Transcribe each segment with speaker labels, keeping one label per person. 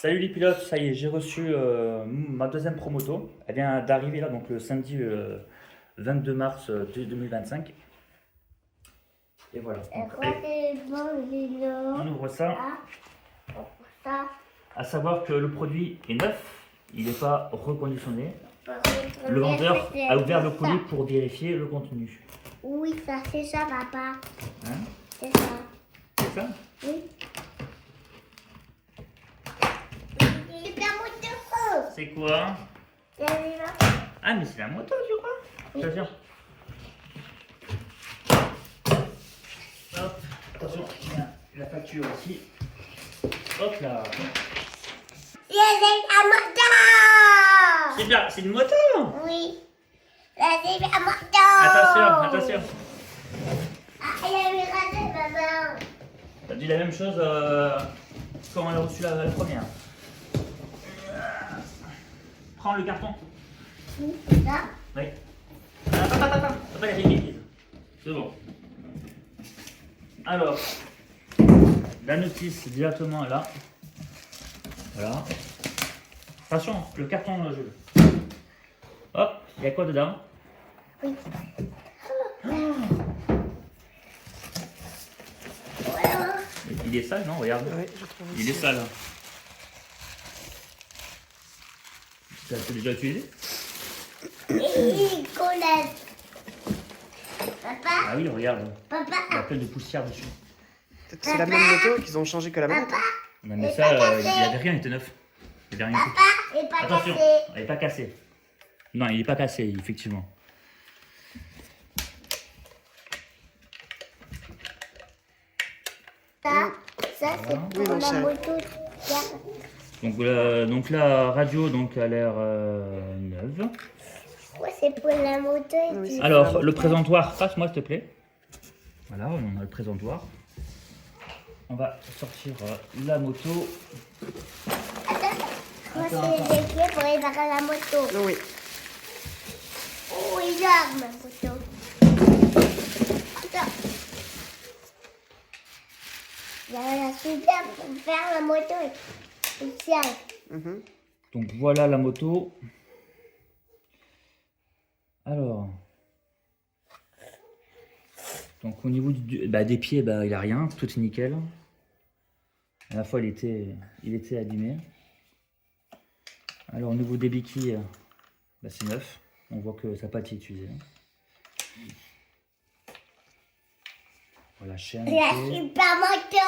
Speaker 1: Salut les pilotes, ça y est, j'ai reçu ma deuxième promoto. Elle vient d'arriver là, donc le samedi 22 mars 2025. Et voilà. Donc, allez, on ouvre ça. À savoir que le produit est neuf, il n'est pas reconditionné. Le vendeur a ouvert le colis pour vérifier le contenu.
Speaker 2: Oui, ça c'est ça, papa.
Speaker 1: Hein?
Speaker 2: C'est ça.
Speaker 1: C'est ça?
Speaker 2: Oui. Super moto.
Speaker 1: C'est quoi? Ah, mais c'est la moto, tu crois? Attention. Hop, attention, il y a la facture ici. Hop là.
Speaker 2: C'est la moto.
Speaker 1: Super, c'est une moto?
Speaker 2: Oui. Là, c'est la moto.
Speaker 1: Attention, attention.
Speaker 2: Ah, il a mis raté, maman.
Speaker 1: T'as dit la même chose quand on a reçu la première. Prends le carton.
Speaker 2: C'est ça.
Speaker 1: Oui. Attends. T'as pas la bêtise. C'est bon. Alors, la notice directement là. Voilà. Attention, le carton, je veux. Hop, il y a quoi dedans?
Speaker 2: Oui.
Speaker 1: Il est sale, non? Regarde.
Speaker 3: Ouais, je trouve
Speaker 1: Il est
Speaker 3: aussi.
Speaker 1: sale. Ça c'est déjà utilisé?
Speaker 2: Et collègue. Papa,
Speaker 1: Ah oui, regarde. Il y a
Speaker 2: papa,
Speaker 1: plein de poussière dessus.
Speaker 3: Peut-être que c'est la même moto qu'ils ont changé que la manette.
Speaker 2: papa,
Speaker 1: Non mais
Speaker 2: Et
Speaker 1: ça,
Speaker 2: pas
Speaker 1: il n'y
Speaker 2: cassé.
Speaker 1: avait rien, il était neuf. Il n'y avait rien du tout.
Speaker 2: papa, et pas
Speaker 1: Attention,
Speaker 2: cassé.
Speaker 1: il n'est pas cassé. Non, il n'est pas cassé, effectivement.
Speaker 2: Ça, c'est
Speaker 1: Oui,
Speaker 2: pour
Speaker 3: mon
Speaker 2: la
Speaker 3: chéri.
Speaker 2: moto.
Speaker 1: Donc la radio donc a l'air neuve.
Speaker 2: Ouais, c'est pour la moto. Et
Speaker 3: Oui,
Speaker 2: tu-
Speaker 3: c'est-
Speaker 1: Alors le présentoir, passe-moi s'il te plaît. Voilà, on a le présentoir. On va sortir la moto.
Speaker 2: Moi, c'est les clés pour réparer la moto.
Speaker 3: Oui.
Speaker 2: Oh, il a ma moto. Attends. Il y a la super pour faire la moto. Et tiens.
Speaker 3: Mhm.
Speaker 1: Donc voilà la moto. Alors. Donc au niveau des pieds, il n'y a rien, tout est nickel. À la fois il était abîmé. Alors au niveau des béquilles, c'est neuf. On voit que ça n'a pas été utilisé. Voilà, la chaîne.
Speaker 2: La
Speaker 1: ok.
Speaker 2: super moto.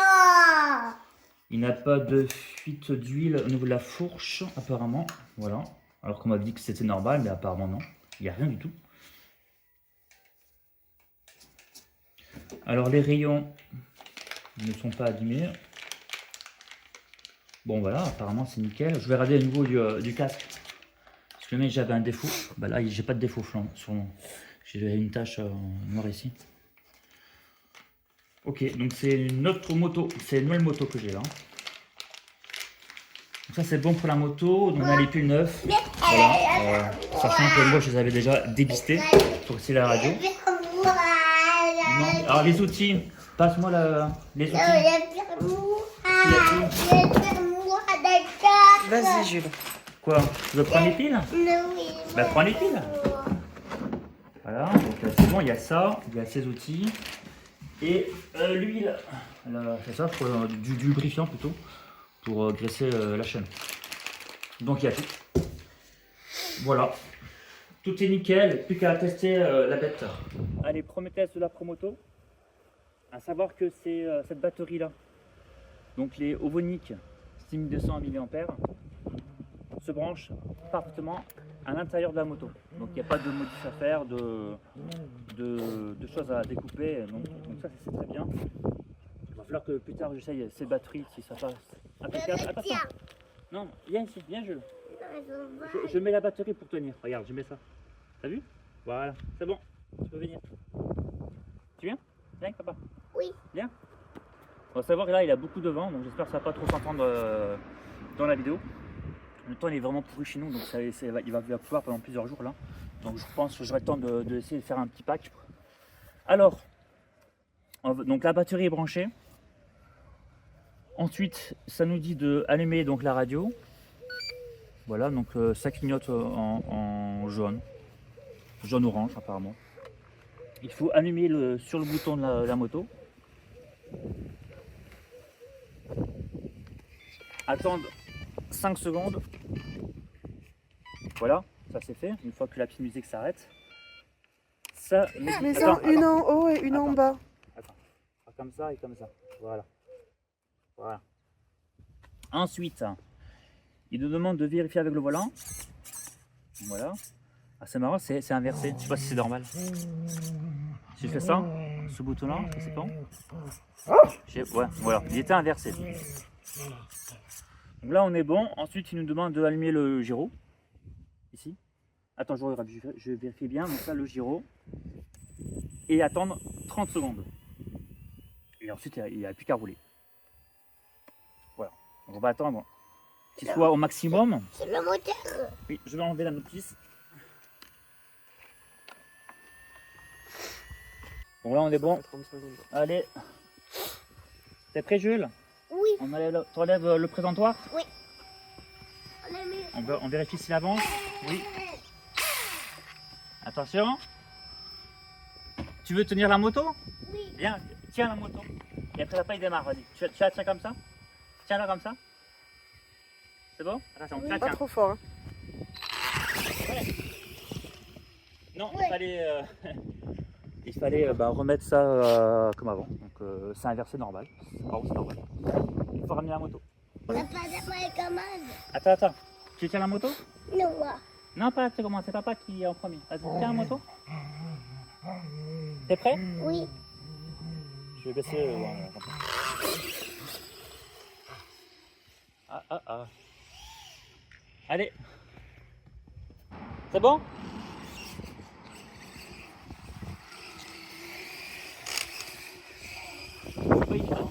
Speaker 1: Il n'a pas de fuite d'huile au niveau de la fourche, apparemment. Voilà. Alors qu'on m'a dit que c'était normal, mais apparemment non. Il n'y a rien du tout. Alors les rayons ne sont pas abîmés. Bon voilà, apparemment c'est nickel. Je vais regarder au niveau du casque. Parce que le mec j'avais un défaut. Bah là j'ai pas de défaut sur mon. J'ai une tache noire ici. Ok, donc c'est une autre moto. C'est une nouvelle moto que j'ai là. Donc ça c'est bon pour la moto. Donc on a les piles neufs. Voilà. Sachant que moi je les avais déjà débistés pour essayer la radio. Non. Alors les outils, passe-moi les outils.
Speaker 3: Vas-y, Jules.
Speaker 1: Quoi? Tu veux prendre les piles? Bah prends les piles. Voilà, donc c'est bon, il y a ça, il y a ces outils. Et l'huile, c'est ça, pour, du lubrifiant plutôt, pour graisser la chaîne. Donc il y a tout. Voilà. Tout est nickel, plus qu'à tester la bête. Allez, premier test de la Promoto. À savoir que c'est cette batterie là, donc les Ovonic 6200 mAh, se branche parfaitement à l'intérieur de la moto. Donc il n'y a pas de modif à faire, de choses à découper. Donc ça c'est très bien. Il va falloir que plus tard j'essaye ces batteries si ça passe. Attention. Non, viens ici, viens Jules. Je mets la batterie pour tenir. Regarde, je mets ça. T'as vu? Voilà, c'est bon. Tu peux venir. Tu viens? Viens avec papa.
Speaker 2: Oui.
Speaker 1: Viens. On va savoir que là il a beaucoup de vent, donc j'espère que ça va pas trop s'entendre dans la vidéo. Le temps il est vraiment pourri chez nous, donc il va pleuvoir pendant plusieurs jours là. Donc je pense que j'aurai le temps de essayer de faire un petit pack. Alors, donc la batterie est branchée. Ensuite, ça nous dit de allumer donc la radio. Voilà, donc ça clignote en jaune. Jaune-orange apparemment. Il faut allumer sur le bouton de la moto. Attendre 5 secondes. Voilà, ça c'est fait. Une fois que la petite musique s'arrête. Ça,
Speaker 3: Mais ça, une en haut et une en bas.
Speaker 1: Attends, comme ça et comme ça. Voilà. Voilà. Ensuite, il nous demande de vérifier avec le volant. Voilà. Ah, c'est marrant, c'est inversé. Je sais pas si c'est normal. Si je fais ça, ce bouton-là, c'est quand ouais, voilà, il était inversé. Donc là, on est bon. Ensuite, il nous demande d'allumer le gyro. Ici. Attends, je vérifie bien. Donc là, le gyro. Et attendre 30 secondes. Et ensuite, il n'y a plus qu'à rouler. Voilà. Donc on va attendre qu'il soit au maximum.
Speaker 2: C'est le moteur.
Speaker 1: Oui, je vais enlever la notice. Bon, là, on est bon.
Speaker 3: 30 secondes.
Speaker 1: Allez. T'es prêt, Jules?
Speaker 2: Oui.
Speaker 1: Tu enlèves le présentoir?
Speaker 2: Oui. On a mis...
Speaker 1: On vérifie s'il avance. Oui. Attention. Tu veux tenir la moto?
Speaker 2: Oui.
Speaker 1: Viens, tiens la moto. Et après, il démarre, vas-y. Tu la tiens comme ça? Tiens-la comme ça. C'est bon? Attention, tu la
Speaker 3: Pas
Speaker 1: tiens.
Speaker 3: trop fort. Hein.
Speaker 1: Ouais. Non,
Speaker 2: Ouais.
Speaker 1: il fallait remettre ça comme avant. Donc c'est inversé normal. C'est normal. Il faut ramener la moto.
Speaker 2: T'as pas de commande?
Speaker 1: Attends. Tu tiens la moto?
Speaker 2: Non.
Speaker 1: Non, pas c'est comment, c'est papa qui est en premier. Vas-y, tiens la moto. T'es prêt?
Speaker 2: Oui.
Speaker 1: Je vais baisser. Ah. Allez. C'est bon? C'est pas évident.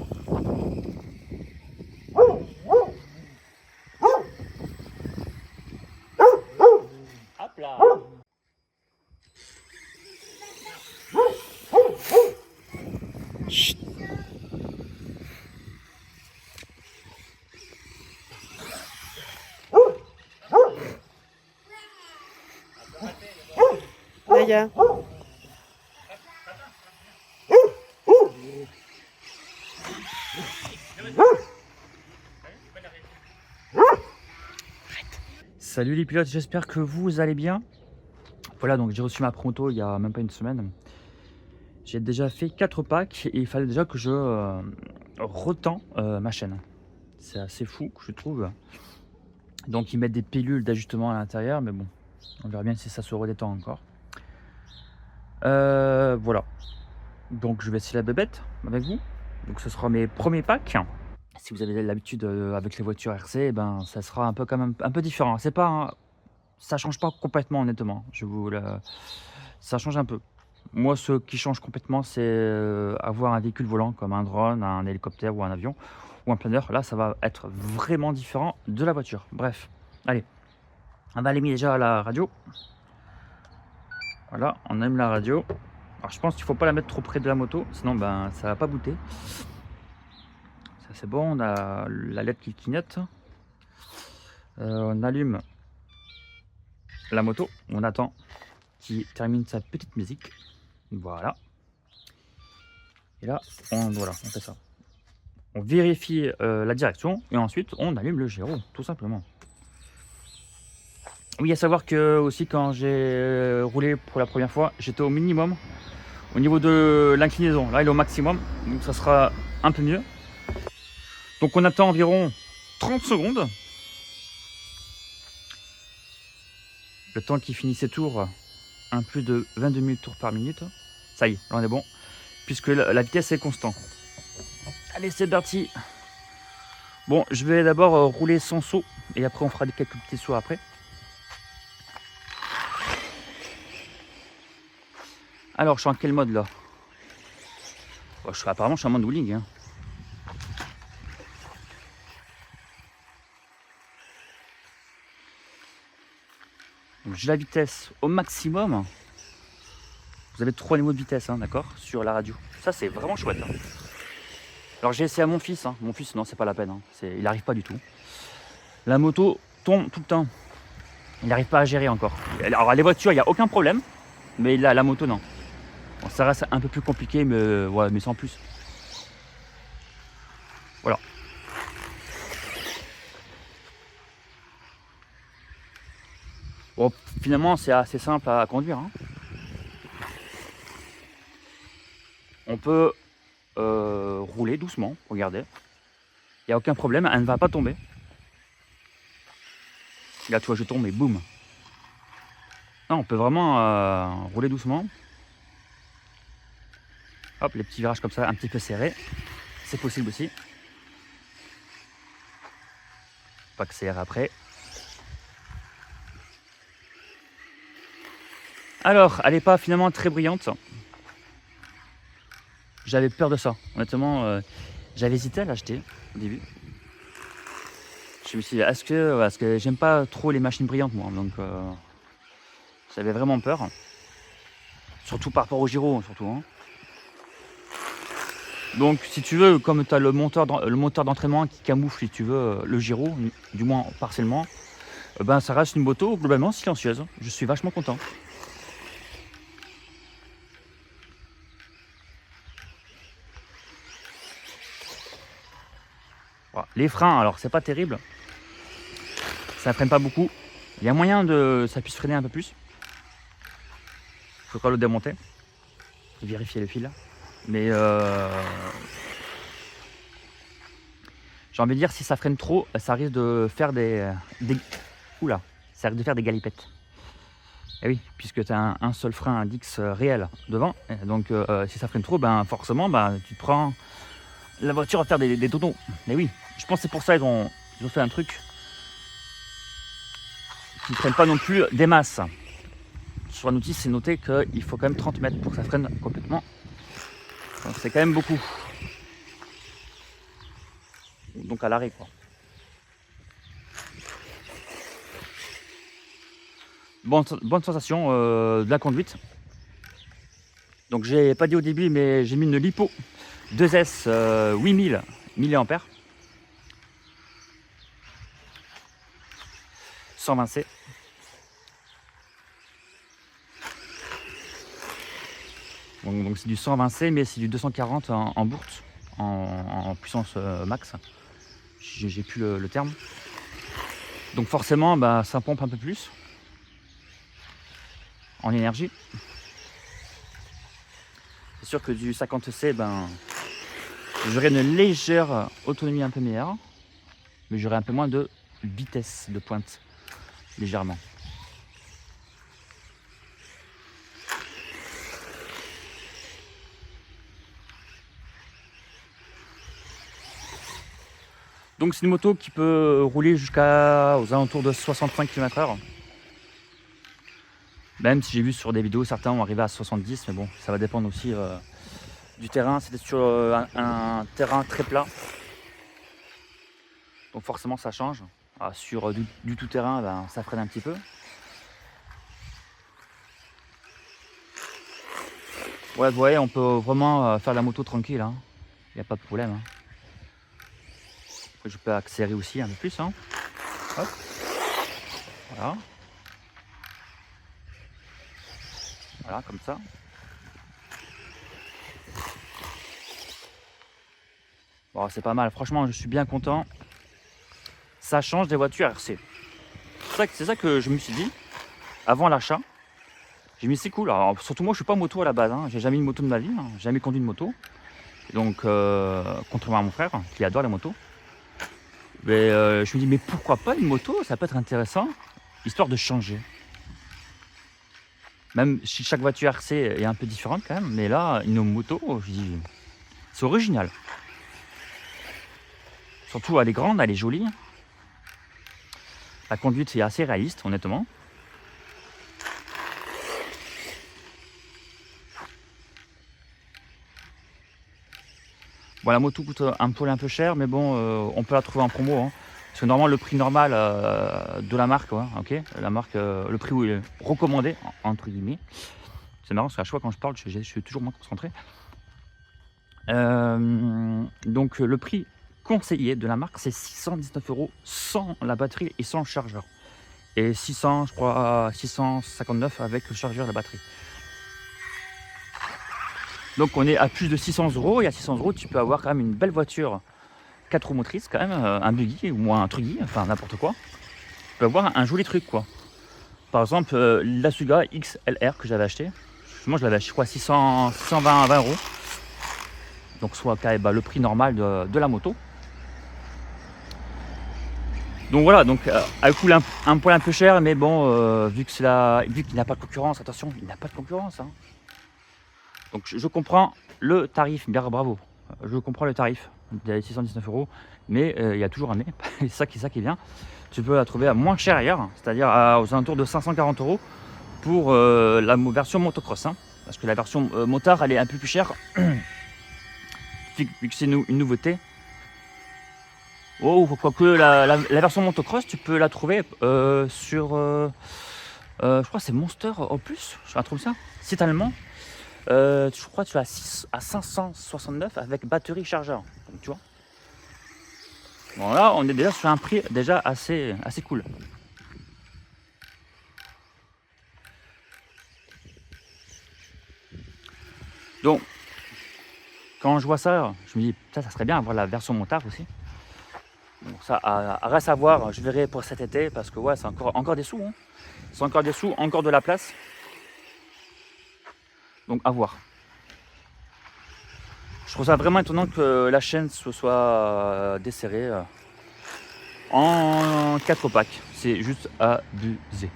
Speaker 1: Hop là.
Speaker 3: Chut. Naya.
Speaker 1: Salut les pilotes, j'espère que vous allez bien. Voilà, donc j'ai reçu ma pronto il y a même pas une semaine. J'ai déjà fait 4 packs et il fallait déjà que je retends ma chaîne. C'est assez fou, je trouve. Donc ils mettent des pilules d'ajustement à l'intérieur, mais bon, on verra bien si ça se redétend encore. Voilà. Donc je vais essayer la bébête avec vous. Donc ce sera mes premiers packs. Si vous avez l'habitude avec les voitures RC, ben ça sera un peu quand même un peu différent. C'est pas, ça change pas complètement honnêtement. Ça change un peu. Moi, ce qui change complètement, c'est avoir un véhicule volant comme un drone, un hélicoptère ou un avion ou un planeur. Là, ça va être vraiment différent de la voiture. Bref, allez, on va allumer déjà la radio. Voilà, on allume la radio. Alors, je pense qu'il ne faut pas la mettre trop près de la moto, sinon ben ça va pas booter. Ça c'est bon, on a la LED qui clignote. On allume la moto, on attend qu'il termine sa petite musique. Voilà. Et là, on fait ça. On vérifie la direction et ensuite on allume le gyro, tout simplement. Oui, à savoir que aussi quand j'ai roulé pour la première fois, j'étais au minimum au niveau de l'inclinaison. Là, il est au maximum, donc ça sera un peu mieux. Donc on attend environ 30 secondes. Le temps qu'il finisse ses tours, un plus de 22 000 tours par minute. Ça y est, là on est bon, puisque la vitesse est constante. Allez, c'est parti. Bon, je vais d'abord rouler sans saut, et après on fera quelques petits sauts après. Alors, je suis en quel mode là? Bon, apparemment, je suis en mode wheeling. Hein. J'ai la vitesse au maximum. Vous avez 3 niveaux de vitesse, hein, d'accord, sur la radio. Ça, c'est vraiment chouette. Hein. Alors j'ai essayé à mon fils, hein. Mon fils non c'est pas la peine, hein. Il n'arrive pas du tout. La moto tombe tout le temps, il n'arrive pas à gérer encore. Alors les voitures il n'y a aucun problème, mais la moto non. Bon, ça reste un peu plus compliqué mais, ouais, mais sans plus. Voilà. Bon, finalement c'est assez simple à conduire, hein. On peut rouler doucement, regardez. Il n'y a aucun problème, elle ne va pas tomber. Là tu vois je tombe et boum. Non, on peut vraiment rouler doucement. Hop, les petits virages comme ça, un petit peu serrés. C'est possible aussi. Pas que serré après. Alors, elle n'est pas finalement très brillante. J'avais peur de ça. Honnêtement, j'avais hésité à l'acheter au début. Je me suis dit, est-ce que j'aime pas trop les machines brillantes moi, donc j'avais vraiment peur. Surtout par rapport au gyro, surtout. Hein. Donc si tu veux, comme tu as le moteur d'entraînement qui camoufle, si tu veux, le gyro, du moins partiellement, ben ça reste une moto globalement silencieuse. Je suis vachement content. Voilà. Les freins, alors c'est pas terrible. Ça freine pas beaucoup. Il y a moyen de ça puisse freiner un peu plus. Il faudra le démonter. Et vérifier le fil. Mais j'ai envie de dire si ça freine trop, ça risque de faire oula, ça risque de faire des galipettes. Et oui, puisque tu as un seul frein Dix réel devant. Donc si ça freine trop, ben forcément ben, tu te prends. La voiture va faire des tonneaux. Mais oui, je pense que c'est pour ça qu'ils ont fait un truc qui ne freine pas non plus des masses. Sur la notice, c'est noté qu'il faut quand même 30 mètres pour que ça freine complètement. Donc c'est quand même beaucoup. Donc à l'arrêt quoi. Bonne sensation de la conduite. Donc j'ai pas dit au début mais j'ai mis une Lipo 2S 8000 mAh 120C. Donc c'est du 120C mais c'est du 240 en bourte, en puissance max. J'ai plus le terme. Donc forcément bah, ça pompe un peu plus en énergie. C'est sûr que du 50C, ben, j'aurai une légère autonomie un peu meilleure, mais j'aurai un peu moins de vitesse de pointe, légèrement. Donc c'est une moto qui peut rouler jusqu'aux alentours de 65 km/h. Même si j'ai vu sur des vidéos, certains ont arrivé à 70, mais bon, ça va dépendre aussi du terrain. C'était sur un terrain très plat. Donc forcément ça change. Sur du tout terrain, ben, ça freine un petit peu. Ouais, vous voyez, on peut vraiment faire la moto tranquille. Il n'y a pas de problème. Hein. Je peux accélérer aussi un peu plus. Hein. Hop. Voilà. Voilà, comme ça. Bon, c'est pas mal. Franchement, je suis bien content. Ça change des voitures RC. C'est ça que je me suis dit avant l'achat. J'ai mis c'est cool. Alors, surtout moi, je suis pas moto à la base. Hein. J'ai jamais eu une moto de ma vie. Hein. J'ai jamais conduit une moto. Donc, contrairement à mon frère qui adore les motos. Mais je me dis, mais pourquoi pas une moto? Ça peut être intéressant, histoire de changer. Même si chaque voiture RC est un peu différente quand même, mais là, une moto, je dis, c'est original. Surtout, elle est grande, elle est jolie. La conduite est assez réaliste, honnêtement. Bon, la moto coûte un peu cher, mais bon, on peut la trouver en promo. Hein. Parce que normalement, le prix normal de la marque, ouais, okay, la marque, le prix où il est recommandé, entre guillemets. C'est marrant parce qu'à chaque fois quand je parle, je suis toujours moins concentré. Donc le prix conseillé de la marque, c'est 619 € sans la batterie et sans le chargeur. Et 600, je crois, 659 avec le chargeur et la batterie. Donc on est à plus de 600 €. Et à 600 € tu peux avoir quand même une belle voiture 4 roues motrices quand même, un buggy ou un truggy, enfin n'importe quoi. Tu peux avoir un joli truc quoi. Par exemple la Suga XLR que j'avais acheté. Moi je l'avais acheté je crois 620 €. Donc soit le prix normal de la moto. Donc voilà, donc elle coûte un poil un peu cher, mais bon, vu qu'il n'a pas de concurrence, attention, il n'a pas de concurrence. Hein. Donc je comprends le tarif, bien bravo, je comprends le tarif des 619 €, mais il y a toujours un mais, c'est ça qui est bien. Tu peux la trouver à moins cher ailleurs, c'est-à-dire aux alentours de 540 € pour la version motocross. Hein, parce que la version motard, elle est un peu plus chère, vu que c'est une nouveauté. Oh, quoique la version motocross, tu peux la trouver sur, je crois que c'est Monster au plus, je trouve ça, site allemand. Je crois que tu as à 569 avec batterie chargeur. Donc tu vois. Bon là, on est déjà sur un prix déjà assez cool. Donc, quand je vois ça, je me dis, ça serait bien avoir la version motard aussi. Bon, ça reste à voir, je verrai pour cet été parce que ouais, c'est encore des sous. Hein. C'est encore des sous, encore de la place. Donc à voir. Je trouve ça vraiment étonnant que la chaîne se soit desserrée en 4 packs. C'est juste abusé.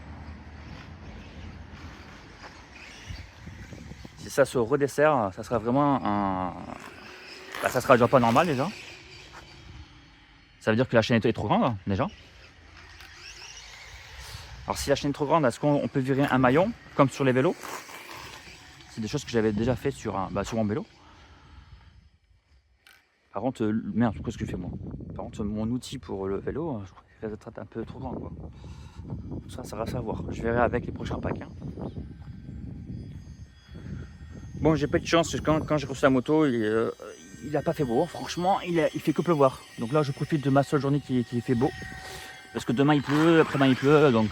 Speaker 1: Si ça se redessert, ça sera vraiment un... ça sera déjà pas normal déjà. Ça veut dire que la chaîne est trop grande déjà. Alors si la chaîne est trop grande, est-ce qu'on peut virer un maillon comme sur les vélos? C'est des choses que j'avais déjà fait sur mon vélo. Par contre, merde, qu'est-ce que je fais moi? Par contre, mon outil pour le vélo, je crois qu'il va être un peu trop grand quoi. Ça reste à voir. Je verrai avec les prochains packs. Hein. Bon, j'ai pas eu de chance, quand j'ai reçu la moto, il a pas fait beau. Franchement, il fait que pleuvoir. Donc là, je profite de ma seule journée qui fait beau. Parce que demain il pleut, après-demain il pleut, donc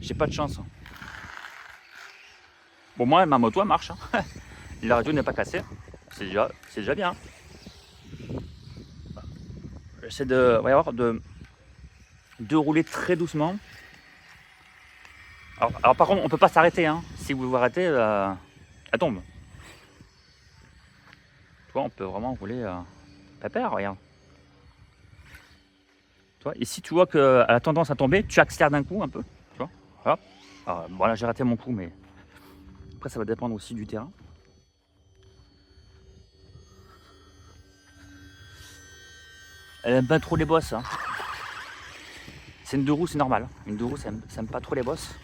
Speaker 1: j'ai pas de chance. Bon, moi, ma moto elle marche. Hein. La radio n'est pas cassée. C'est déjà bien. J'essaie de rouler très doucement. Alors par contre, on peut pas s'arrêter. Hein. Si vous vous arrêtez, elle tombe. Tu vois, on peut vraiment rouler pépère, regarde. Tu vois, et si tu vois qu'elle a tendance à tomber, tu accélères d'un coup un peu. Tu vois, hop. Alors, voilà, j'ai raté mon coup, mais après ça va dépendre aussi du terrain. Elle aime pas trop les bosses. Hein. C'est une 2 roues, c'est normal. Une 2 roues, ça aime pas trop les bosses.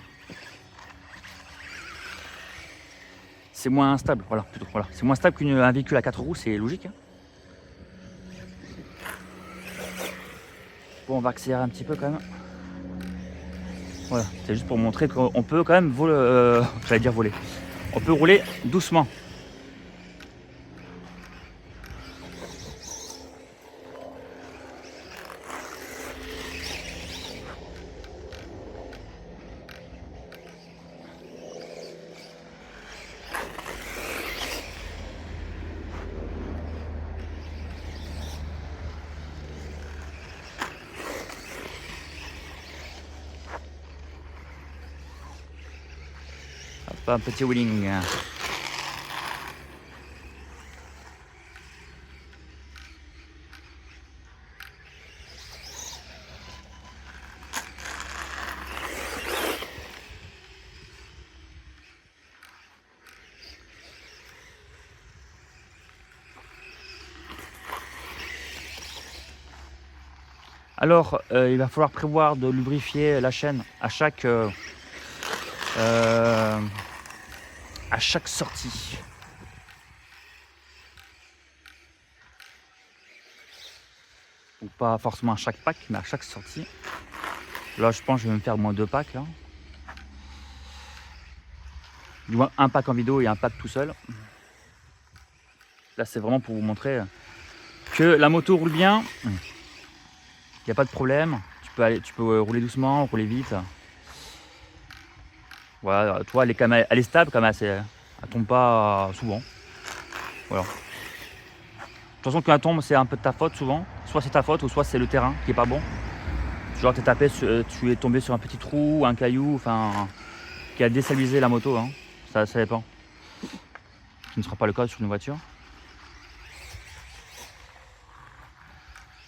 Speaker 1: C'est moins instable, voilà, plutôt. Voilà. C'est moins stable qu'un véhicule à 4 roues, c'est logique. Hein. Bon, on va accélérer un petit peu quand même. Voilà, c'est juste pour montrer qu'on peut quand même voler. J'allais dire voler. On peut rouler doucement. Hop, un petit wheeling. Alors, il va falloir prévoir de lubrifier la chaîne à chaque sortie. Donc pas forcément à chaque pack, mais à chaque sortie. Là, je pense que je vais me faire au moins 2 packs. Là. Du moins un pack en vidéo et un pack tout seul. Là, c'est vraiment pour vous montrer que la moto roule bien. Il n'y a pas de problème. Tu peux rouler doucement, rouler vite. Voilà, tu vois, elle est stable quand même. Elle tombe pas souvent. Voilà. De toute façon, quand elle tombe, c'est un peu de ta faute souvent. Soit c'est ta faute, ou soit c'est le terrain qui est pas bon. Genre, tu es tombé sur un petit trou, un caillou, enfin, qui a déstabilisé la moto. Hein. Ça dépend. Ce qui ne sera pas le cas sur une voiture.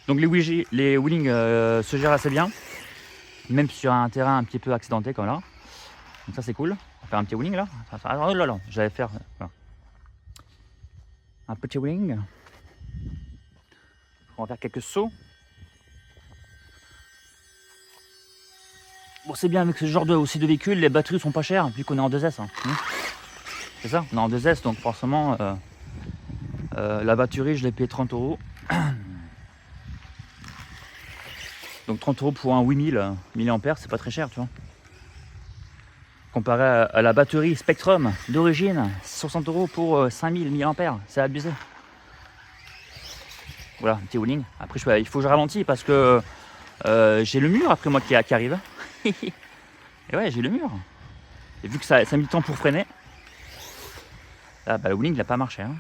Speaker 1: Donc les wheelings se gèrent assez bien, même sur un terrain un petit peu accidenté comme là. Donc ça c'est cool. On va faire un petit wheeling là. Oh là là, j'allais faire voilà. Un petit wheeling. On va faire quelques sauts. Bon, c'est bien avec ce genre aussi de véhicule, les batteries sont pas chères vu qu'on est en 2S. Hein. C'est ça, on est en 2S, donc forcément la batterie je l'ai payé 30 €. Donc 30 € pour un 8000 mAh, c'est pas très cher, tu vois. Comparé à la batterie Spectrum d'origine, 60 € pour 5000 mAh, c'est abusé. Voilà, un petit wheeling. Après, il faut que je ralentis parce que j'ai le mur après moi qui arrive. Et ouais, j'ai le mur. Et vu que ça a mis du temps pour freiner, là, le wheeling il n'a pas marché. Hein.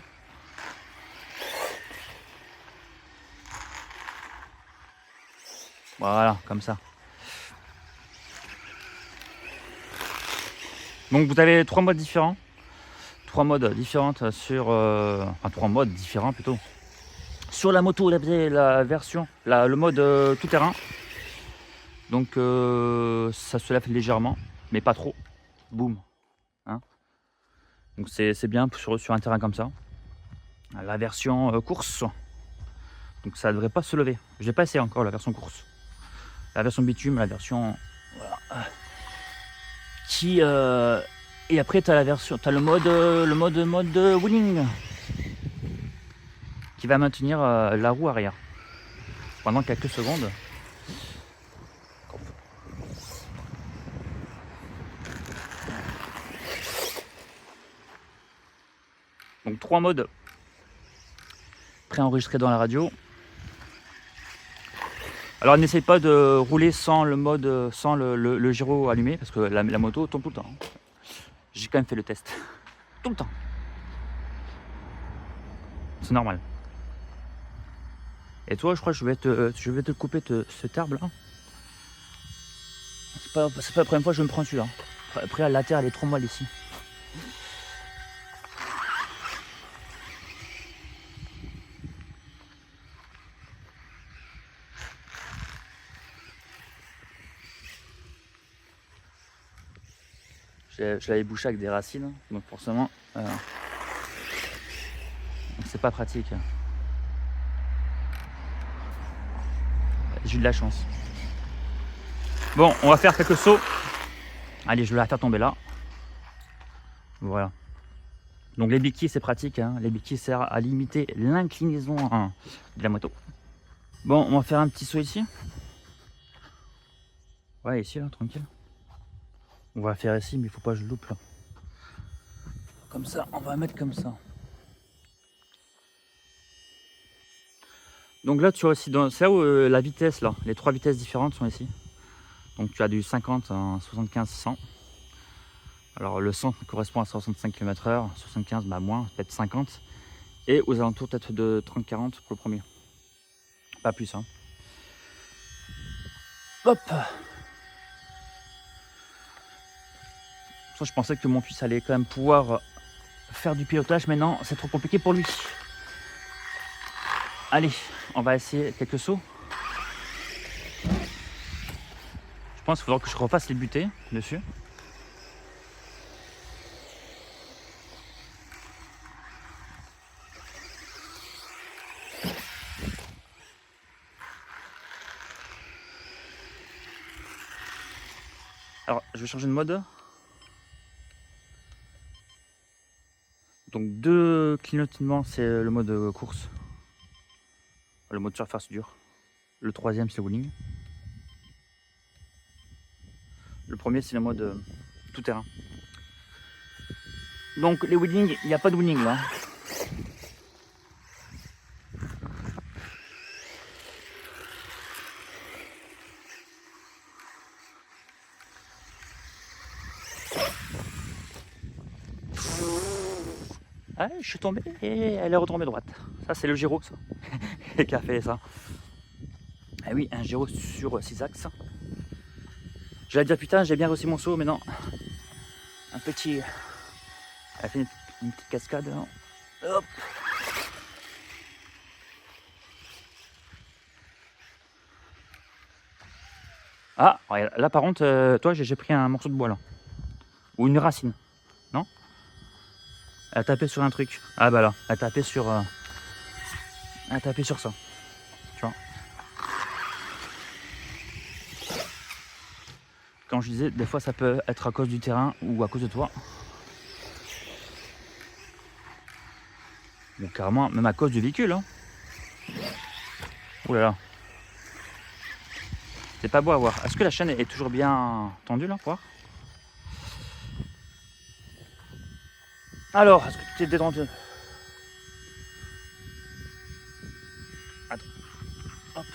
Speaker 1: Voilà, comme ça. Donc vous avez 3 modes différents. 3 modes différentes sur... enfin 3 modes différents plutôt. Sur la moto, vous avez la version, le mode tout terrain. Donc ça se lève légèrement, mais pas trop. Boum. Hein. Donc c'est bien sur un terrain comme ça. La version course. Donc ça ne devrait pas se lever. Je n'ai pas essayé encore la version course. La version bitume, la version... Voilà. Qui... et après tu as la version... Tu as le mode wheeling. Qui va maintenir la roue arrière. Pendant quelques secondes. Donc 3 modes préenregistrés dans la radio. Alors n'essaye pas de rouler sans le gyro allumé parce que la moto tombe tout le temps. J'ai quand même fait le test. Tout le temps. C'est normal. Et toi, je crois que je vais te couper cet arbre là. C'est pas la première fois que je me prends celui-là. Après la terre elle est trop molle ici. Je l'avais bouché avec des racines, donc forcément c'est pas pratique. J'ai eu de la chance. Bon, on va faire quelques sauts. Allez, je vais la faire tomber là. Voilà. Donc les béquilles c'est pratique, hein. Les béquilles servent à limiter l'inclinaison de la moto. Bon, on va faire un petit saut ici. Ouais, ici là, tranquille. On va faire ici, mais il faut pas que je loupe là. Comme ça, on va mettre comme ça. Donc là, tu as aussi, c'est là où la vitesse, là, les 3 vitesses différentes sont ici. Donc tu as du 50 à 75, 100. Alors le 100 correspond à 65 km/h, 75 moins, peut-être 50. Et aux alentours peut-être de 30-40 pour le premier. Pas plus, hein. Hop. Je pensais que mon fils allait quand même pouvoir faire du pilotage, mais non, c'est trop compliqué pour lui. Allez, on va essayer quelques sauts. Je pense qu'il faudra que je refasse les butées dessus. Alors, je vais changer de mode. Donc 2 clignotements, c'est le mode course. Le mode surface dur. Le 3e, c'est wheeling. Le premier, c'est le mode tout terrain. Donc les wheeling, il n'y a pas de wheeling là. Ah, je suis tombé et elle est retombée droite. Ça, c'est le gyro, ça. Qui a fait ça. Ah oui, un gyro sur 6 axes. J'allais dire putain, j'ai bien reçu mon saut, mais non. Un petit. Elle a fait une petite cascade. Non. Hop. Ah, ouais, là par contre, toi, j'ai pris un morceau de bois là. Ou une racine. Non? Elle a tapé sur un truc. Ah bah là, elle a tapé sur. Elle a tapé sur ça. Tu vois? Quand je disais, des fois ça peut être à cause du terrain ou à cause de toi. Ou carrément, même à cause du véhicule. Hein. Ouh là là. C'est pas beau à voir. Est-ce que la chaîne est toujours bien tendue là, pour voir? Alors, est-ce que tu t'es détendu? Attends. Hop.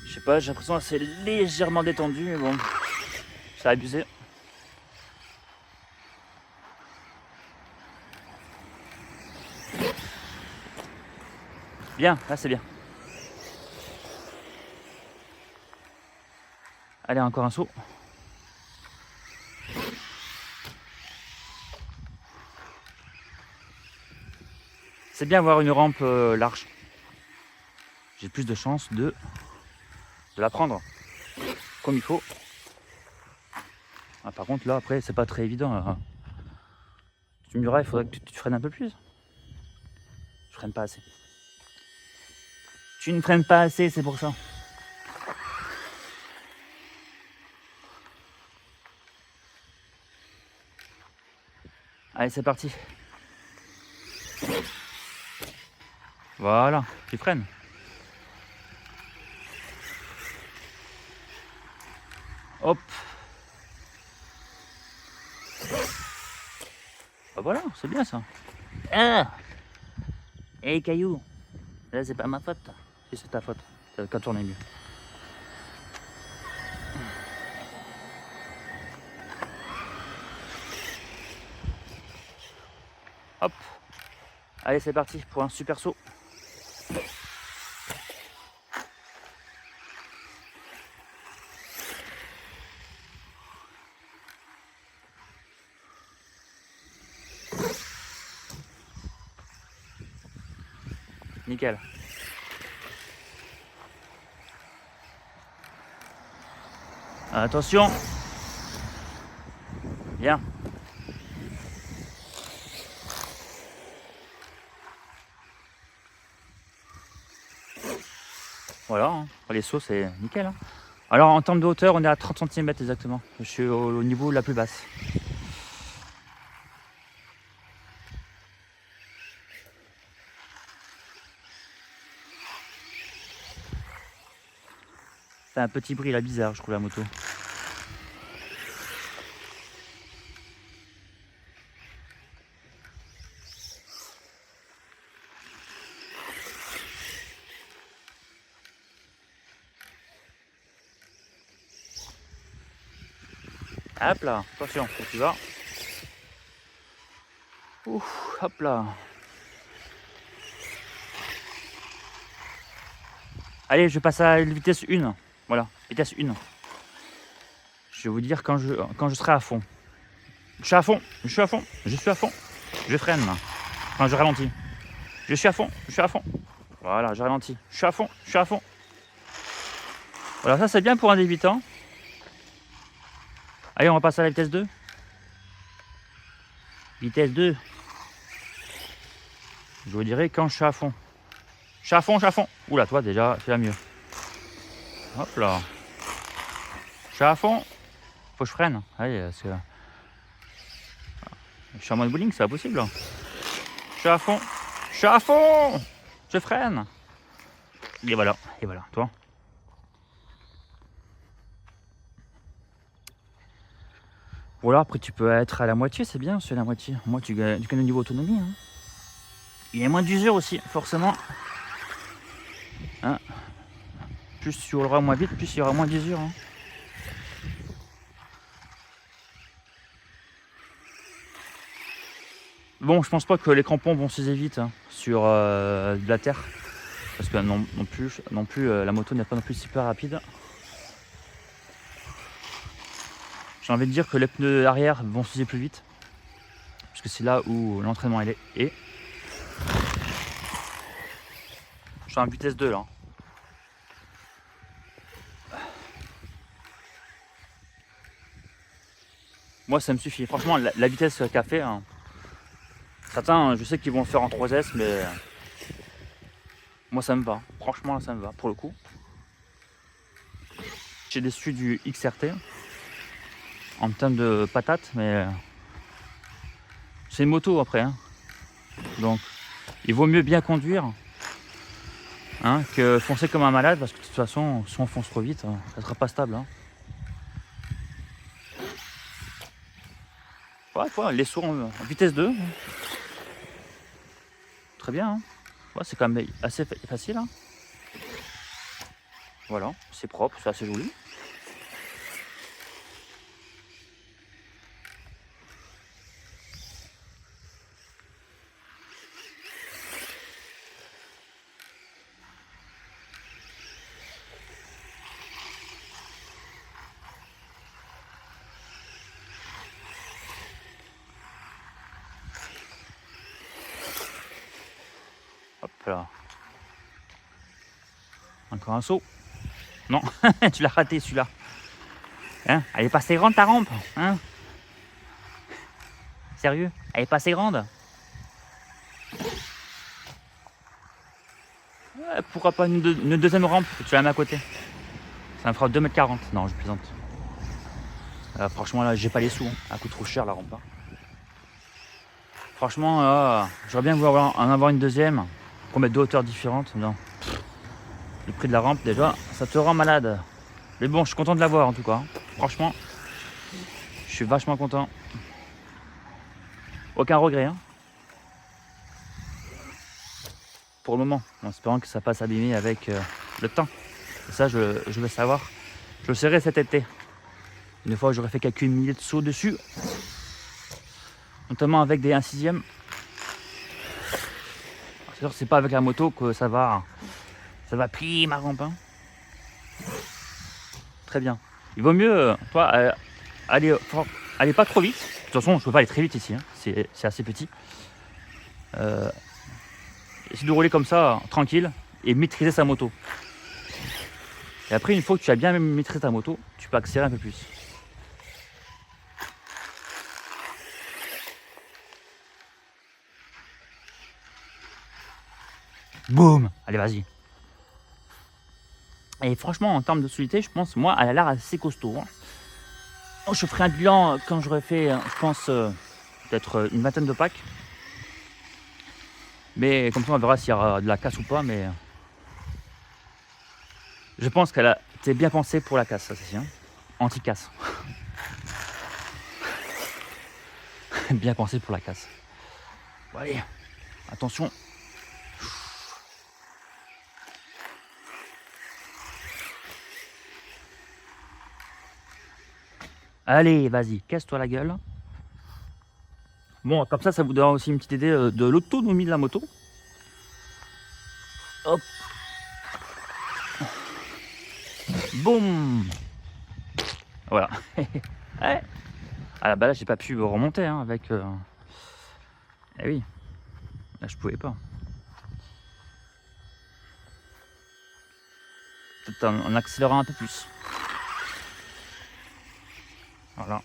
Speaker 1: Je sais pas, j'ai l'impression que c'est légèrement détendu, mais bon, ça a abusé. Bien, là c'est bien. Allez, encore un saut. C'est bien avoir une rampe large. J'ai plus de chances de la prendre comme il faut. Ah, par contre là après c'est pas très évident. Là. Tu me diras, il faudrait que tu freines un peu plus. Je freine pas assez. Tu ne freines pas assez, c'est pour ça. Allez, c'est parti. Voilà, tu freines. Hop. Bah voilà, c'est bien ça. Ah. Hey caillou. Là c'est pas ma faute. Si c'est ta faute. T'as qu'à tourner mieux. Hop. Allez, c'est parti pour un super saut. Nickel. Attention. Bien. Voilà, hein. Les sauts c'est nickel. Hein. Alors en termes de hauteur, on est à 30 cm exactement. Je suis au niveau la plus basse. C'est un petit bruit là bizarre, je trouve la moto. Hop là, attention, où tu vas. Ouf, hop là. Allez, je passe à la vitesse 1. Voilà, vitesse 1. Je vais vous dire quand je serai à fond. Je suis à fond, je suis à fond, je suis à fond. Je freine là. Enfin, je ralentis. Je suis à fond, je suis à fond. Voilà, je ralentis. Je suis à fond, je suis à fond. Voilà, ça c'est bien pour un débutant. Allez, on va passer à la vitesse 2. Vitesse 2. Je vous dirai quand je suis à fond. Je suis à fond, je suis à fond. Oula, toi déjà, c'est la mieux. Hop là. Je suis à fond. Faut que je freine. Allez, parce que... Je suis en mode bowling, c'est pas possible. Là. Je suis à fond. Je suis à fond. Je freine. Et voilà, toi. Voilà, après tu peux être à la moitié, c'est bien, c'est la moitié. Moi, tu gagnes au niveau autonomie. Hein. Il y a moins d'usure aussi, forcément. Hein. Plus tu rouleras moins vite, plus il y aura moins d'usure. Hein. Bon, je pense pas que les crampons vont s'user vite hein, sur de la terre. Parce que non plus la moto n'est pas non plus super rapide. J'ai envie de dire que les pneus arrière vont s'user plus vite. Puisque c'est là où l'entraînement est. Je suis en vitesse 2 là. Moi ça me suffit. Franchement la vitesse qu'a fait. Hein, certains je sais qu'ils vont le faire en 3S mais moi ça me va. Franchement ça me va pour le coup. J'ai déçu du XRT en termes de patates mais c'est une moto après. Hein. Donc il vaut mieux bien conduire hein, que foncer comme un malade parce que de toute façon si on fonce trop vite ça sera pas stable. Hein. Ouais, les sauts en vitesse 2. Très bien. Hein. Ouais, c'est quand même assez facile. Hein. Voilà, c'est propre, c'est assez joli. Hop là. Encore un saut. Non, tu l'as raté celui-là. Hein, elle est pas assez grande ta rampe. Hein, sérieux, elle est pas assez grande. Ouais, pourquoi pas une deuxième rampe que tu la mets à côté. Ça me fera 2,40 m. Non, je plaisante. Franchement, là, j'ai pas les sous. Hein. Elle coûte trop cher la rampe. Hein. Franchement, j'aurais bien voulu en avoir une deuxième pour mettre deux hauteurs différentes. Non. Le prix de la rampe, déjà, ça te rend malade. Mais bon, je suis content de l'avoir en tout cas. Franchement, je suis vachement content. Aucun regret. Hein. Pour le moment, en espérant que ça passe abîmé avec le temps. Et ça, je vais savoir. Je le saurai cet été. Une fois, j'aurais fait quelques milliers de sauts dessus. Notamment avec des 1/6. C'est sûr, c'est pas avec la moto que ça va plier ma rampe. Hein. Très bien. Il vaut mieux, toi, aller pas trop vite. De toute façon, je peux pas aller très vite ici. Hein. C'est assez petit. Essayer de rouler comme ça, tranquille, et maîtriser sa moto. Et après, une fois que tu as bien maîtrisé ta moto, tu peux accélérer un peu plus. Boum! Allez, vas-y. Et franchement, en termes de solidité, je pense, moi, elle a l'air assez costaud. Hein. Je ferai un bilan quand j'aurai fait, je pense, peut-être une vingtaine de packs. Mais comme ça, on verra s'il y aura de la casse ou pas. Mais je pense qu'elle a été bien pensée pour la casse, ça c'est sûr. Anti-casse. Bien pensé pour la casse. Bon, allez, attention. Allez, vas-y, casse-toi la gueule. Bon, comme ça vous donnera aussi une petite idée de l'autonomie de la moto. Hop. Boum. Voilà. Ouais. Ah bah là, j'ai pas pu remonter hein, avec... Eh oui. Là, je pouvais pas. Peut-être en accélérant un peu plus. Voilà.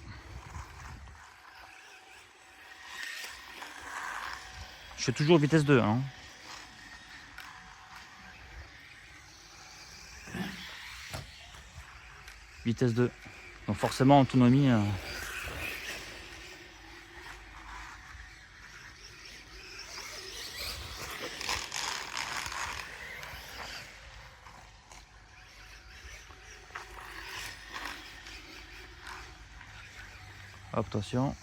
Speaker 1: Je fais toujours vitesse 2. Hein. Vitesse 2. Donc forcément, autonomie... Hop, attention.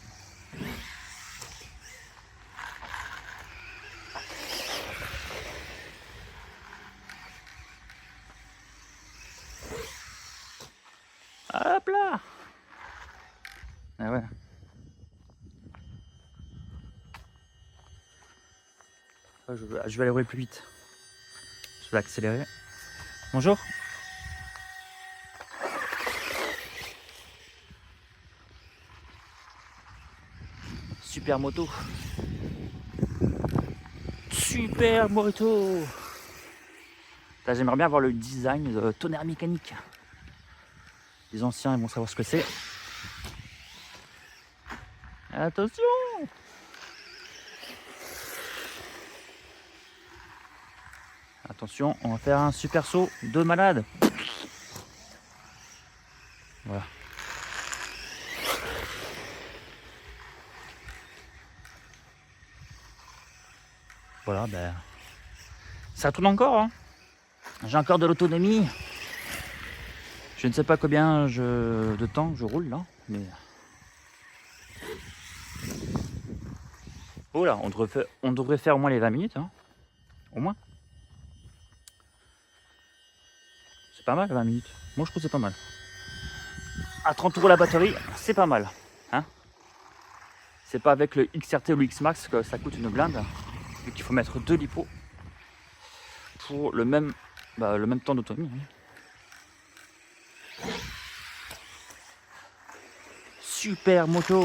Speaker 1: Hop là. Ah ouais. Après, je vais aller rouler plus vite. Je vais accélérer. Bonjour. Super moto. Super moto. J'aimerais bien voir le design de tonnerre mécanique. Les anciens ils vont savoir ce que c'est. Attention. Attention, on va faire un super saut de malade. Voilà. Voilà, ben, ça tourne encore. Hein. J'ai encore de l'autonomie. Je ne sais pas combien de temps je roule là, mais. Oh là, on devrait faire au moins les 20 minutes, hein. Au moins. C'est pas mal 20 minutes. Moi je trouve que c'est pas mal. À 30 € la batterie, c'est pas mal. Hein, c'est pas avec le XRT ou le X-Max que ça coûte une blinde. Vu qu'il faut mettre 2 lipos pour le même temps d'autonomie. Hein. Super moto.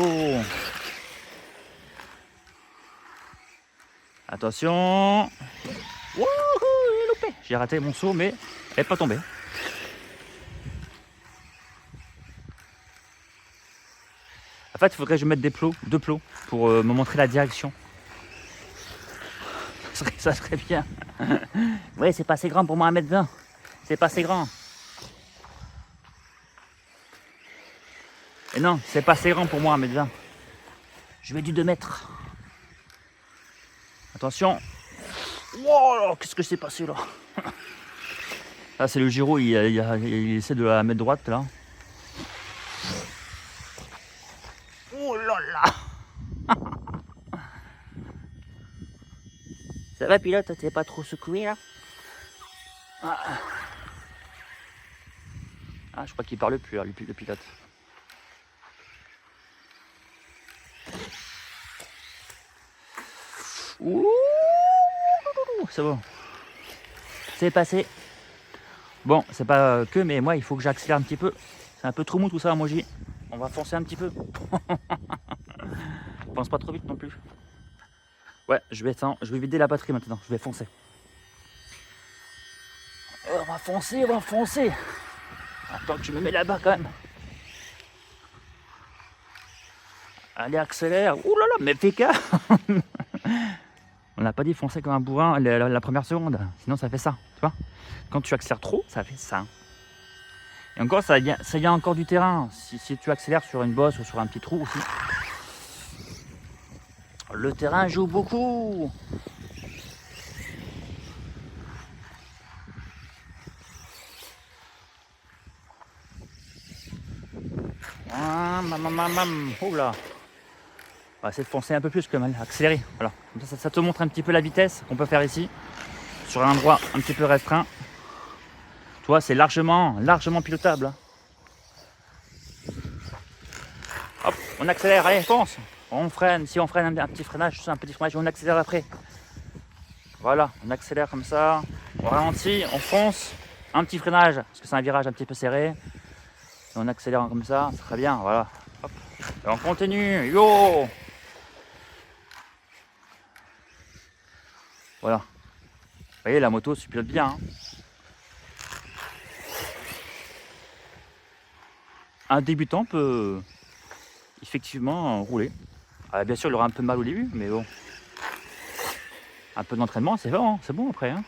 Speaker 1: Attention. Wouhou, j'ai loupé. J'ai raté mon saut, mais elle n'est pas tombée. En fait, il faudrait que je mette 2 plots, pour me montrer la direction. Ça serait bien. Ouais, c'est pas assez grand pour moi 1m20. C'est pas assez grand. Et non, c'est pas assez grand pour moi 1m20. Je vais du 2 mètres. Attention. Wow, qu'est-ce que c'est passé là? Là, c'est le gyro, il essaie de la mettre droite là. Oh là là. Ça va, pilote? T'es pas trop secoué là? Ah, je crois qu'il parle plus là, le pilote. Ouh, c'est bon. C'est passé. Bon, c'est pas que, mais moi il faut que j'accélère un petit peu. C'est un peu trop mou tout ça, Moji. On va foncer un petit peu. Pense pas trop vite non plus. Ouais, je vais vider la batterie maintenant. Je vais foncer. On va foncer, on va foncer. Attends que je me mets là-bas quand même. Allez, accélère. Ouh là là, mais fais gaffe. On n'a pas dit foncer comme un bourrin la première seconde. Sinon ça fait ça, tu vois. Quand tu accélères trop, ça fait ça. Et encore, ça y a encore du terrain. Si tu accélères sur une bosse ou sur un petit trou aussi. Le terrain joue beaucoup. Ah, oh là. On va essayer de foncer un peu plus quand même, accélérer. Voilà. Comme ça te montre un petit peu la vitesse qu'on peut faire ici. Sur un endroit un petit peu restreint. Tu vois, c'est largement pilotable. Hein. Hop, on accélère, allez, fonce. On freine, si on freine un petit freinage, on accélère après. Voilà, on accélère comme ça. On ralentit, on fonce. Un petit freinage, parce que c'est un virage un petit peu serré. Et on accélère comme ça, c'est très bien, voilà. Hop. Et on continue, yo. Voilà. Vous voyez, la moto se pilote bien. Hein. Un débutant peut effectivement rouler. Alors, bien sûr, il aura un peu mal au début, mais bon. Un peu d'entraînement, c'est bon, c'est bon après. Hein.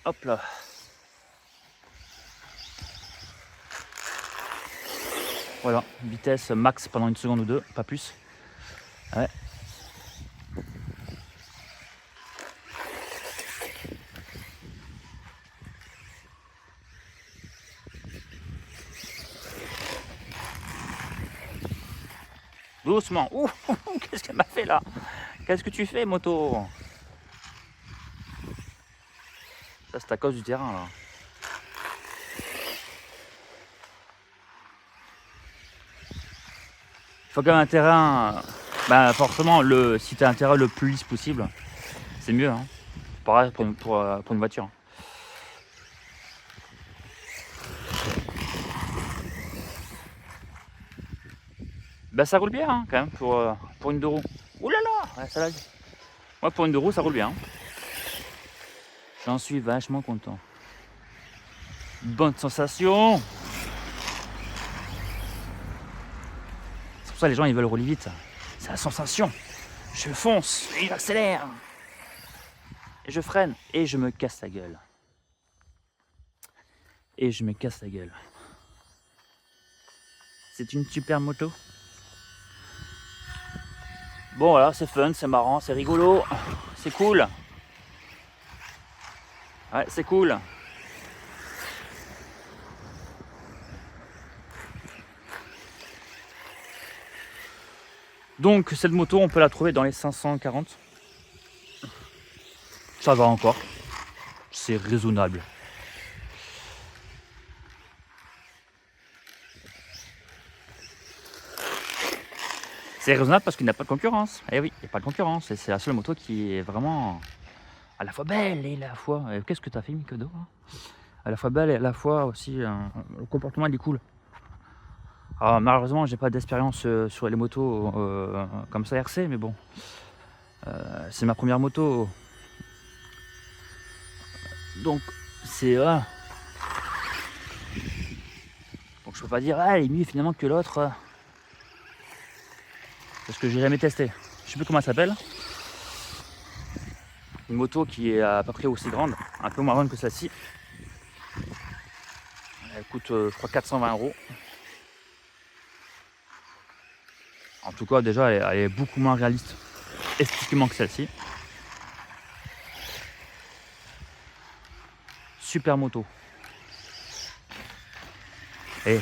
Speaker 1: Hop là. Voilà, vitesse max pendant 1 seconde ou 2, pas plus. Ouais. Doucement. Ouh, qu'est-ce qu'elle m'a fait là? Qu'est-ce que tu fais, moto? Ça, c'est à cause du terrain là. Il faut quand même un terrain, bah forcément, si tu as un terrain le plus lisse possible, c'est mieux. Hein. Pareil pour une voiture. Bah ça roule bien hein, quand même pour une 2 roues. Ouh là là, ça l'a dit. Moi pour une 2 roues ça roule bien. J'en suis vachement content. Bonne sensation. C'est pour ça que les gens ils veulent rouler vite. C'est la sensation. Je fonce et j'accélère. Et je freine et je me casse la gueule. Et je me casse la gueule. C'est une super moto. Bon voilà, c'est fun, c'est marrant, c'est rigolo, c'est cool. Ouais, c'est cool. Donc cette moto, on peut la trouver dans les 540. Ça va encore. C'est raisonnable. C'est raisonnable parce qu'il n'y a pas de concurrence. Eh oui, il n'y a pas de concurrence. Et c'est la seule moto qui est vraiment à la fois belle et à la fois... Qu'est-ce que tu as fait, Mikodo? À la fois belle et à la fois aussi... le comportement, il est cool. Alors, malheureusement, j'ai pas d'expérience sur les motos comme ça RC, mais bon. C'est ma première moto. Donc, c'est... donc, je peux pas dire, elle est mieux finalement que l'autre. Parce que j'ai jamais testé. Je sais plus comment elle s'appelle. Une moto qui est à peu près aussi grande, un peu moins grande que celle-ci. Elle coûte, je crois, 420 €. En tout cas, déjà, elle est beaucoup moins réaliste esthétiquement que celle-ci. Super moto. Et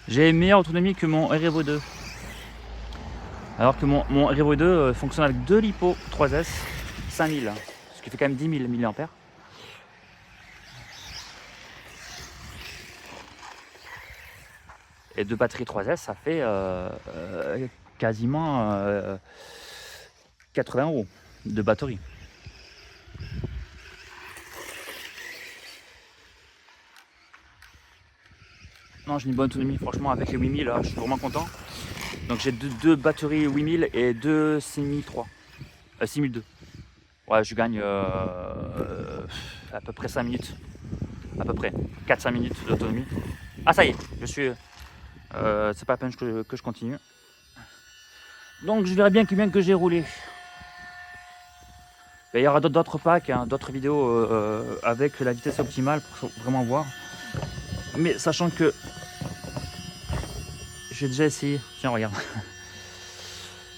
Speaker 1: j'ai une meilleure autonomie que mon REVO 2. Alors que mon REVO 2 fonctionne avec 2 LiPo 3S 5000, ce qui fait quand même 10 000 mAh. Et 2 batteries 3S, ça fait quasiment 80 € de batterie. Non, j'ai une bonne autonomie, franchement, avec les 8000, là, je suis vraiment content. Donc j'ai deux batteries 8000 et 2 6003. 6002. Ouais, je gagne à peu près 5 minutes. À peu près 4-5 minutes d'autonomie. Ah, ça y est, je suis... c'est pas la peine que je continue. Donc je verrai bien combien que j'ai roulé. Il y aura d'autres packs, hein, d'autres vidéos avec la vitesse optimale pour vraiment voir. Mais sachant que j'ai déjà essayé, tiens regarde,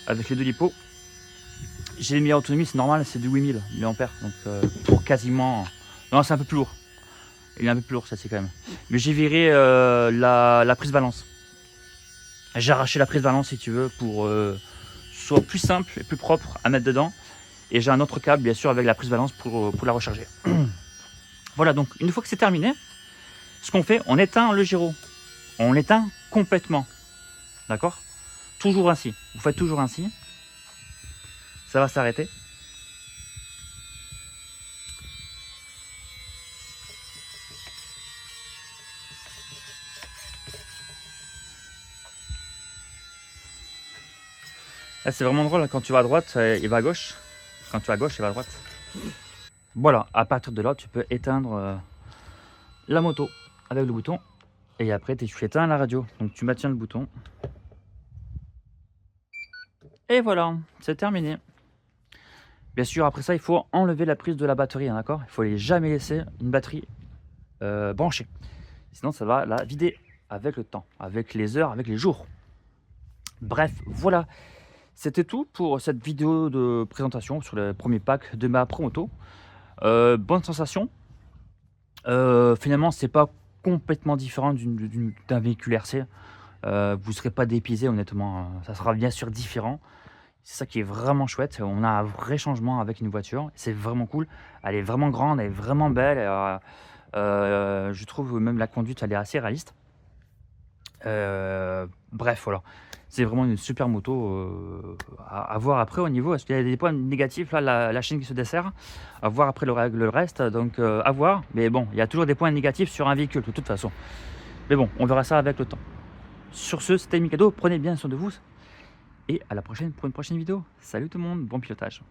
Speaker 1: avec les 2 LiPo, j'ai une meilleure autonomie, c'est normal, c'est du 8000 mAh, donc pour quasiment... Non, c'est un peu plus lourd. Il est un peu plus lourd, ça c'est quand même. Mais j'ai viré la prise balance. J'ai arraché la prise balance si tu veux pour soit plus simple et plus propre à mettre dedans. Et j'ai un autre câble bien sûr avec la prise balance pour la recharger. Voilà, donc une fois que c'est terminé, ce qu'on fait, on éteint le gyro. On l'éteint complètement. D'accord? Toujours ainsi. Vous faites toujours ainsi. Ça va s'arrêter. Là, c'est vraiment drôle, quand tu vas à droite, il va à gauche. Quand tu vas à gauche, il va à droite. Voilà, à partir de là, tu peux éteindre la moto avec le bouton. Et après, tu éteins la radio. Donc, tu maintiens le bouton. Et voilà, c'est terminé. Bien sûr, après ça, il faut enlever la prise de la batterie, hein, d'accord? Il ne faut jamais laisser une batterie branchée. Sinon, ça va la vider avec le temps, avec les heures, avec les jours. Bref, voilà. C'était tout pour cette vidéo de présentation sur le premier pack de ma Promoto. Bonne sensation. Finalement, c'est pas complètement différent d'un véhicule RC. Vous ne serez pas dépaysé, honnêtement. Ça sera bien sûr différent. C'est ça qui est vraiment chouette. On a un vrai changement avec une voiture. C'est vraiment cool. Elle est vraiment grande, elle est vraiment belle. Je trouve même la conduite, elle est assez réaliste. Bref, voilà. C'est vraiment une super moto à voir après au niveau. Est-ce qu'il y a des points négatifs là, la chaîne qui se dessert. À voir après le reste. Donc à voir. Mais bon, il y a toujours des points négatifs sur un véhicule de toute façon. Mais bon, on verra ça avec le temps. Sur ce, c'était Mikado. Prenez bien soin de vous. Et à la prochaine pour une prochaine vidéo. Salut tout le monde, bon pilotage.